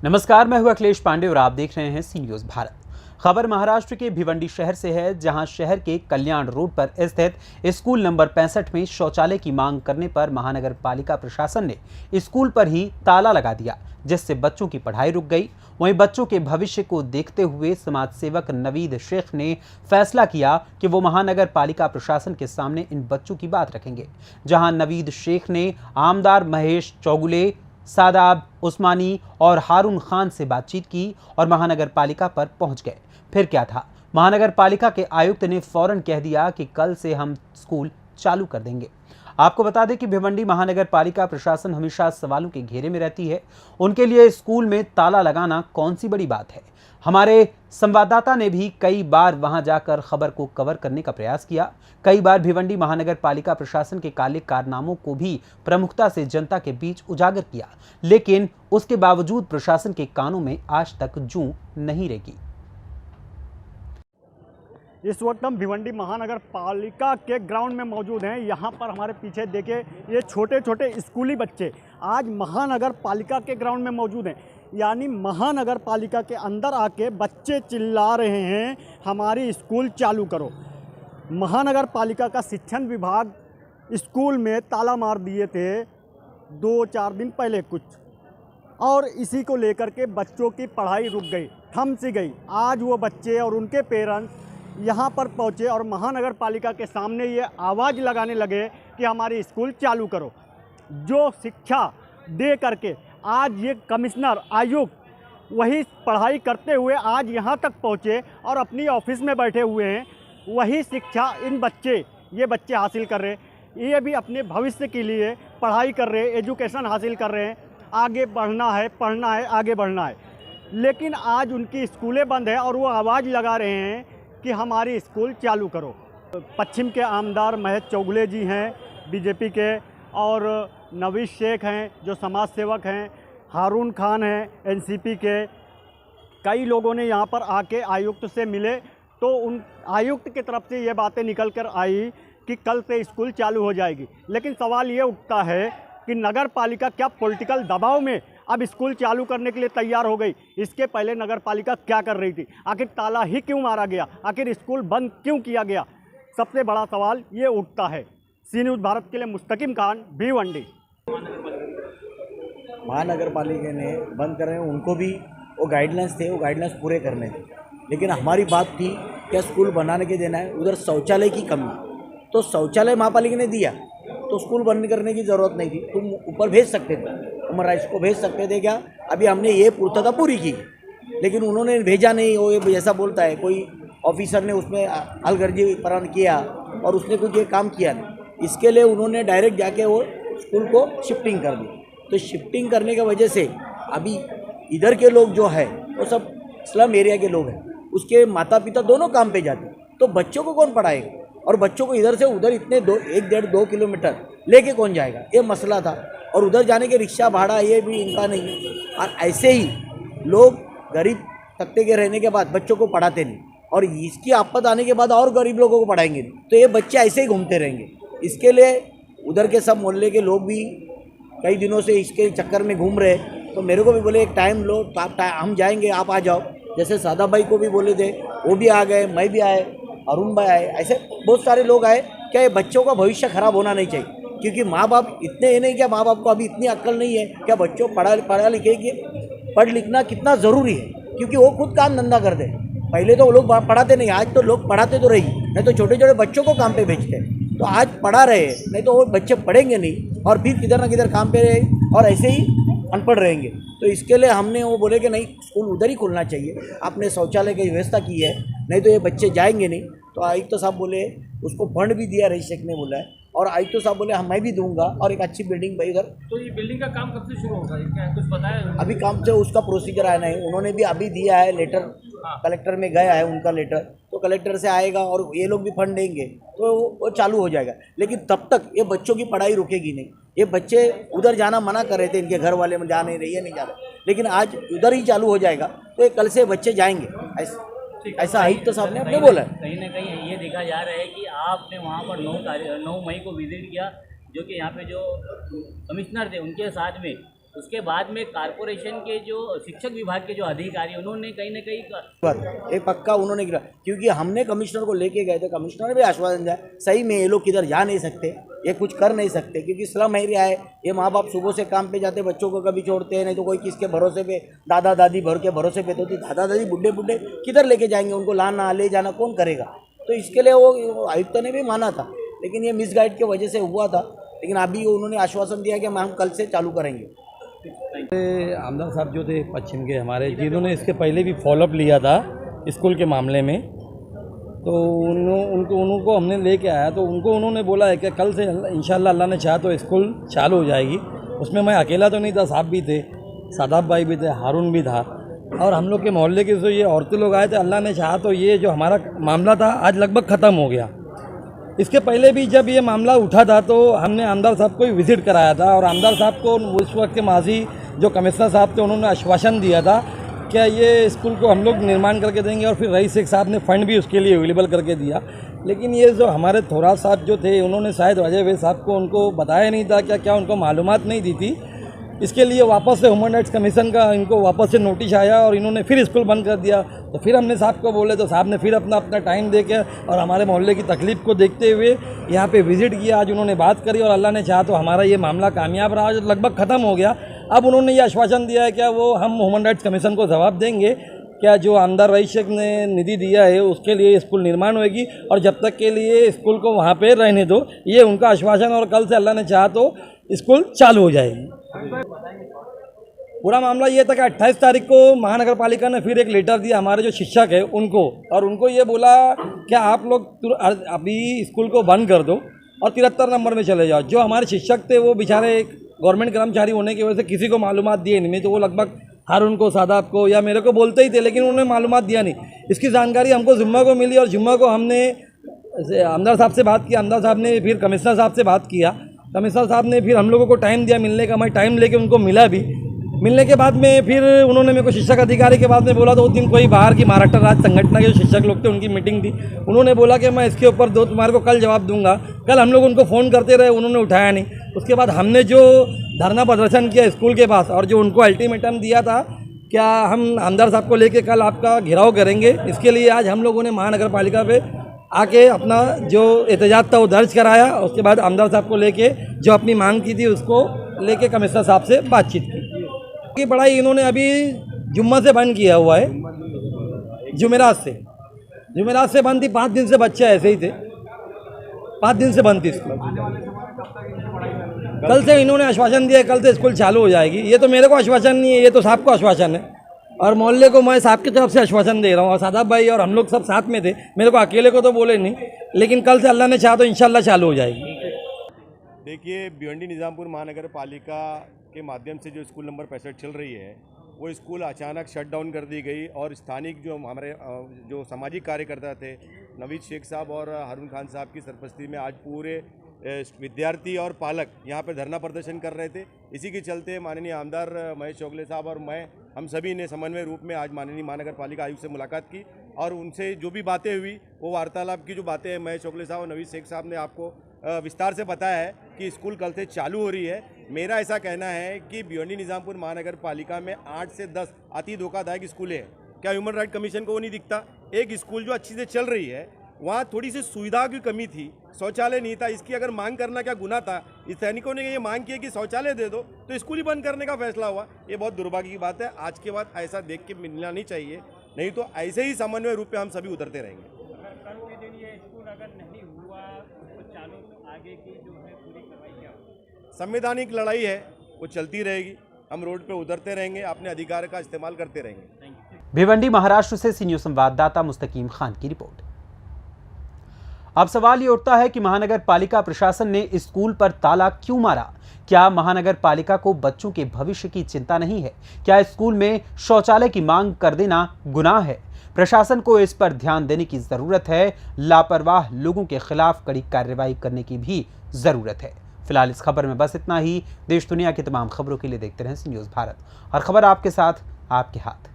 नमस्कार, मैं हूं अखिलेश पांडे और आप देख रहे हैं सी न्यूज़ भारत। खबर महाराष्ट्र के भिवंडी शहर से है, जहां शहर के कल्याण रोड पर स्थित स्कूल नंबर 65 में शौचालय की मांग करने पर महानगर पालिका प्रशासन ने स्कूल पर ही ताला लगा दिया, जिससे बच्चों की पढ़ाई रुक गई। वहीं बच्चों के भविष्य को देखते हुए समाज सेवक नवीद शेख ने फैसला किया कि वो महानगर पालिका प्रशासन के सामने इन बच्चों की बात रखेंगे। जहां नवीद शेख ने आमदार महेश चौगुले, सादाब उस्मानी और हारून खान से बातचीत की और महानगर पालिका पर पहुंच गए। फिर क्या था, महानगर पालिका के आयुक्त ने फौरन कह दिया कि कल से हम स्कूल चालू कर देंगे। आपको बता दें कि भिवंडी महानगर पालिका प्रशासन हमेशा सवालों के घेरे में रहती है। उनके लिए स्कूल में ताला लगाना कौन सी बड़ी बात है। हमारे संवाददाता ने भी कई बार वहां जाकर खबर को कवर करने का प्रयास किया। कई बार भिवंडी महानगर पालिका प्रशासन के काले कारनामों को भी प्रमुखता से जनता के बीच उजागर किया, लेकिन उसके बावजूद प्रशासन के कानों में आज तक जूं नहीं रेगी। इस वक्त हम भिवंडी महानगर पालिका के ग्राउंड में मौजूद हैं। यहाँ पर हमारे पीछे देखिए, ये छोटे छोटे स्कूली बच्चे आज महानगर पालिका के ग्राउंड में मौजूद हैं। यानी महानगर पालिका के अंदर आके बच्चे चिल्ला रहे हैं, हमारी स्कूल चालू करो। महानगर पालिका का शिक्षण विभाग स्कूल में ताला मार दिए थे 2-4 दिन पहले कुछ, और इसी को लेकर के बच्चों की पढ़ाई रुक गई, थम सी गई। आज वो बच्चे और उनके पेरेंट्स यहाँ पर पहुँचे और महानगर पालिका के सामने ये आवाज़ लगाने लगे कि हमारी स्कूल चालू करो। जो शिक्षा दे करके आज ये कमिश्नर आयुक्त वही पढ़ाई करते हुए आज यहाँ तक पहुँचे और अपनी ऑफिस में बैठे हुए हैं, वही शिक्षा ये बच्चे हासिल कर रहे हैं। ये भी अपने भविष्य के लिए पढ़ाई कर रहे हैं, एजुकेशन हासिल कर रहे हैं, आगे बढ़ना है, पढ़ना है, आगे बढ़ना है। लेकिन आज उनकी स्कूलें बंद है और वो आवाज़ लगा रहे हैं कि हमारी स्कूल चालू करो। पश्चिम के आमदार महेश चौगुले जी हैं बीजेपी के, और नवीद शेख हैं जो समाज सेवक हैं, हारून खान हैं एनसीपी के। कई लोगों ने यहाँ पर आके आयुक्त से मिले तो उन आयुक्त की तरफ से ये बातें निकल कर आई कि कल से स्कूल चालू हो जाएगी। लेकिन सवाल ये उठता है कि नगर पालिका क्या पॉलिटिकल दबाव में अब स्कूल चालू करने के लिए तैयार हो गई? इसके पहले नगर पालिका क्या कर रही थी? आखिर ताला ही क्यों मारा गया? आखिर स्कूल बंद क्यों किया गया? सबसे बड़ा सवाल ये उठता है। सी न्यूज़ भारत के लिए मुस्तकिम खान, भिवंडी। महानगर पालिका ने बंद कर रहे हैं, उनको भी वो गाइडलाइंस थे, वो गाइडलाइंस पूरे करने थे। लेकिन हमारी बात थी क्या स्कूल बनाने के देना है, उधर शौचालय की कमी, तो शौचालय महापालिका ने दिया तो स्कूल बंद करने की ज़रूरत नहीं थी। तुम ऊपर भेज सकते थे, उमर राइस को भेज सकते थे क्या? अभी हमने ये पूर्तता पूरी की, लेकिन उन्होंने भेजा नहीं। वो जैसा बोलता है कोई ऑफिसर ने उसमें अलगर्जी प्रारंभ किया और उसने कुछ ये काम किया नहीं। इसके लिए उन्होंने डायरेक्ट जाके वो स्कूल को शिफ्टिंग कर दी। तो शिफ्टिंग करने की वजह से अभी इधर के लोग जो है वो सब स्लम एरिया के लोग हैं, उसके माता पिता दोनों काम पे जाते, तो बच्चों को कौन पढ़ाएगा? और बच्चों को इधर से उधर इतने 1-1.5-2 किलोमीटर लेके कौन जाएगा? ये मसला था। और उधर जाने के रिक्शा भाड़ा ये भी इनका नहीं है। और ऐसे ही लोग गरीब तबके के रहने के बाद बच्चों को पढ़ाते नहीं, और इसकी आफत आने के बाद और गरीब लोगों को पढ़ाएंगे नहीं, तो ये बच्चे ऐसे ही घूमते रहेंगे। इसके लिए उधर के सब मोहल्ले के लोग भी कई दिनों से इसके चक्कर में घूम रहे। तो मेरे को भी बोले एक टाइम लो, हम जाएंगे, आप आ जाओ। जैसे सादा भाई को भी बोले थे, वो भी आ गए, मैं भी आए, अरुण भाई आए, ऐसे बहुत सारे लोग आए। क्या ये बच्चों का भविष्य खराब होना नहीं चाहिए? क्योंकि माँ बाप इतने ये नहीं, क्या माँ बाप को अभी इतनी अक्ल नहीं है क्या बच्चों पढ़ लिखना कितना ज़रूरी है? क्योंकि वो खुद काम धंधा करते। पहले तो वो लोग पढ़ाते नहीं, आज तो लोग पढ़ाते तो रही, नहीं तो छोटे छोटे बच्चों को काम पे भेजते। तो आज पढ़ा रहे, नहीं तो वो बच्चे पढ़ेंगे नहीं और फिर किधर ना किधर काम पे रहे और ऐसे ही अनपढ़ रहेंगे। तो इसके लिए हमने वो बोले कि नहीं, स्कूल उधर ही खुलना चाहिए। आपने शौचालय की व्यवस्था की है, नहीं तो ये बच्चे जाएंगे नहीं। तो आयुक्त साहब बोले, उसको फंड भी दिया, रईस शेख ने बोला है, और आयुक्त साहब बोले हाँ मैं भी दूंगा, और एक अच्छी बिल्डिंग भाई उधर। तो ये बिल्डिंग का काम कब से शुरू होगा, क्या कुछ बताया? अभी काम से उसका प्रोसीजर आया नहीं, उन्होंने भी अभी दिया है लेटर, कलेक्टर में गया है उनका लेटर, तो कलेक्टर से आएगा और ये लोग भी फंड देंगे तो वो चालू हो जाएगा। लेकिन तब तक ये बच्चों की पढ़ाई रुकेगी नहीं। ये बच्चे उधर जाना मना कर रहे थे, इनके घर वाले में जा नहीं रही है, नहीं जा रहे, लेकिन आज उधर ही चालू हो जाएगा, तो ये कल से बच्चे जाएंगे। ऐसा आयुक्त तो साहब ने अपने बोला है। कहीं ना कहीं ये देखा जा रहा है कि आपने वहाँ पर 9 मई को विजिट किया, जो कि यहाँ पे जो कमिश्नर थे उनके साथ में उसके बाद में कारपोरेशन के जो शिक्षक विभाग के जो अधिकारी उन्होंने कहीं ना कहीं पर ये पक्का उन्होंने किया, क्योंकि हमने कमिश्नर को लेके गए थे, कमिश्नर ने भी आश्वासन दिया सही में ये लोग किधर जा नहीं सकते, ये कुछ कर नहीं सकते, क्योंकि स्लम एरिया है, ये माँ बाप सुबह से काम पे जाते, बच्चों को कभी छोड़ते हैं, नहीं तो कोई किसके भरोसे पे, दादा दादी भर के भरोसे पे, तो दादा दादी बुढ़े बुढ़े किधर लेके जाएंगे, उनको लाना ले जाना कौन करेगा। तो इसके लिए वो आयुक्त ने भी माना था, लेकिन ये मिसगाइड की वजह से हुआ था, लेकिन अभी उन्होंने आश्वासन दिया कि हम कल से चालू करेंगे। आमदार साहब जो थे पश्चिम के हमारे, जिन्होंने इसके पहले भी फॉलोअप लिया था स्कूल के मामले में, तो उनको हमने लेके आया, तो उन्होंने बोला है कि कल से इंशाल्लाह अल्लाह ने चाहा तो स्कूल चालू हो जाएगी। उसमें मैं अकेला तो नहीं था, साहब भी थे, सादाब भाई भी थे, हारून भी था, और हम लोग के मोहल्ले के जो ये औरतें लोग आए थे। अल्लाह ने चाहा तो ये जो हमारा मामला था आज लगभग ख़त्म हो गया। इसके पहले भी जब ये मामला उठा था तो हमने आमदार साहब को विज़िट कराया था, और आमदार साहब को उस वक्त के माजी जो कमिश्नर साहब थे उन्होंने आश्वासन दिया था क्या ये स्कूल को हम लोग निर्माण करके देंगे, और फिर रईस शेख साहब ने फ़ंड भी उसके लिए अवेलेबल करके दिया। लेकिन ये जो हमारे थोड़ा साहब जो थे उन्होंने शायद अजय वैद साहब को उनको बताया नहीं था, क्या उनको मालूमात नहीं दी थी। इसके लिए वापस से ह्यूमन राइट्स कमीशन का इनको वापस से नोटिस आया और इन्होंने फिर स्कूल बंद कर दिया। तो फिर हमने साहब को बोले तो साहब ने फिर अपना टाइम दे के और हमारे मोहल्ले की तकलीफ़ को देखते हुए यहाँ पे विज़िट किया। आज उन्होंने बात करी और अल्लाह ने चाहा तो हमारा ये मामला कामयाब रहा, जो लगभग ख़त्म हो गया। अब उन्होंने ये आश्वासन दिया है क्या वो हम ह्यूमन राइट्स कमीशन को जवाब देंगे, क्या जो आमदार रईस शेख ने निधि दिया है उसके लिए स्कूल निर्माण होगी, और जब तक के लिए स्कूल को वहाँ पे रहने दो, ये उनका आश्वासन। और कल से अल्लाह ने चाहा तो स्कूल चालू हो जाएगी। पूरा मामला ये था कि 28 तारीख को महानगर पालिका ने फिर एक लेटर दिया हमारे जो शिक्षक है उनको, और उनको ये बोला कि आप लोग अभी स्कूल को बंद कर दो और 73 नंबर में चले जाओ। जो हमारे शिक्षक थे वो बेचारे गवर्नमेंट कर्मचारी होने की वजह से किसी को मालूमात दिए नहीं, तो वो लगभग हारून को, सादाब को या मेरे को बोलते ही थे, लेकिन उन्होंने मालूमात दिया नहीं। इसकी जानकारी हमको जुम्मा को मिली और जुम्मा को हमने आमदार साहब से बात किया, आमदार साहब ने फिर कमिश्नर साहब से बात किया, कमिश्नर साहब ने फिर हम लोगों को टाइम दिया मिलने का। मैं टाइम लेके उनको मिला भी, मिलने के बाद में फिर उन्होंने मेरे को शिक्षक अधिकारी के बाद में बोला, तो उस दिन कोई बाहर की महाराष्ट्र राज्य संगठन के जो शिक्षक लोग थे उनकी मीटिंग थी, उन्होंने बोला कि मैं इसके ऊपर तुम्हारे को कल जवाब दूंगा। कल हम लोग उनको फ़ोन करते रहे, उन्होंने उठाया नहीं। उसके बाद हमने जो धरना प्रदर्शन किया स्कूल के पास और जो उनको अल्टीमेटम दिया था क्या हम आमदार साहब को लेके कल आपका घेराव करेंगे, इसके लिए आज हम लोगों ने महानगर पालिका पे आके अपना जो एहतजाज था वो दर्ज कराया। उसके बाद आमदार साहब को लेके जो अपनी मांग की थी उसको लेके कमिश्नर साहब से बातचीत की पढ़ाई इन्होंने अभी जुम्मा से बंद किया हुआ है, जुमेरात से बंद थी। 5 दिन से बच्चे ऐसे ही थे, 5 दिन से बंद थी स्कूल। कल से इन्होंने आश्वासन दिया कल से स्कूल चालू हो जाएगी। ये तो मेरे को आश्वासन नहीं है, ये तो साहब को आश्वासन है, और मोहल्ले को मैं साहब की तरफ से आश्वासन दे रहा हूँ। और सादाब भाई और हम लोग सब साथ में थे, मेरे को अकेले को तो बोले नहीं, लेकिन कल से अल्लाह ने चाहा तो इंशाल्लाह चालू हो जाएगी। देखिए, भिवंडी निज़ामपुर महानगर पालिका के माध्यम से जो स्कूल नंबर 65 चल रही है वो स्कूल अचानक शट डाउन कर दी गई, और स्थानिक जो हमारे जो सामाजिक कार्यकर्ता थे नवीद शेख साहब और हारून खान साहब की सरपरस्ती में आज पूरे विद्यार्थी और पालक यहाँ पर धरना प्रदर्शन कर रहे थे। इसी के चलते माननीय आमदार महेश चोगले साहब और हम सभी ने समन्वय रूप में आज माननीय महानगर पालिका आयुक्त से मुलाकात की, और उनसे जो भी बातें हुई वो वार्तालाप की जो बातें महेश चोगले साहब और नवीद शेख साहब ने आपको विस्तार से बताया है कि स्कूल कल से चालू हो रही है। मेरा ऐसा कहना है कि भिवंडी निज़ामपुर महानगर पालिका में 8 से 10 अति धोखादायक स्कूलें हैं। क्या ह्यूमन राइट कमीशन को वो नहीं दिखता? एक स्कूल जो अच्छी से चल रही है वहाँ थोड़ी सी सुविधा की कमी थी, शौचालय नहीं था, इसकी अगर मांग करना क्या गुनाह था? इस सैनिकों ने ये मांग की कि शौचालय दे दो, तो स्कूल ही बंद करने का फैसला हुआ। ये बहुत दुर्भाग्य की बात है। आज के बाद ऐसा देख के मिलना नहीं चाहिए, नहीं तो ऐसे ही समन्वय रूप में हम सभी उतरते रहेंगे। संवैधानिक लड़ाई है, वो चलती रहेगी, हम रोड पे उतरते रहेंगे, अपने अधिकार का इस्तेमाल करते रहेंगे। भिवंडी महाराष्ट्र से सीनियर संवाददाता मुस्तकीम खान की रिपोर्ट। अब सवाल ये उठता है कि महानगर पालिका प्रशासन ने स्कूल पर ताला क्यों मारा? क्या महानगर पालिका को बच्चों के भविष्य की चिंता नहीं है? क्या स्कूल में शौचालय की मांग कर देना गुनाह है? प्रशासन को इस पर ध्यान देने की जरूरत है। लापरवाह लोगों के खिलाफ कड़ी कार्रवाई करने की भी जरूरत है। फिलहाल इस खबर में बस इतना ही। देश दुनिया की तमाम खबरों के लिए देखते रहें सी न्यूज़ भारत, और खबर आपके साथ, आपके हाथ।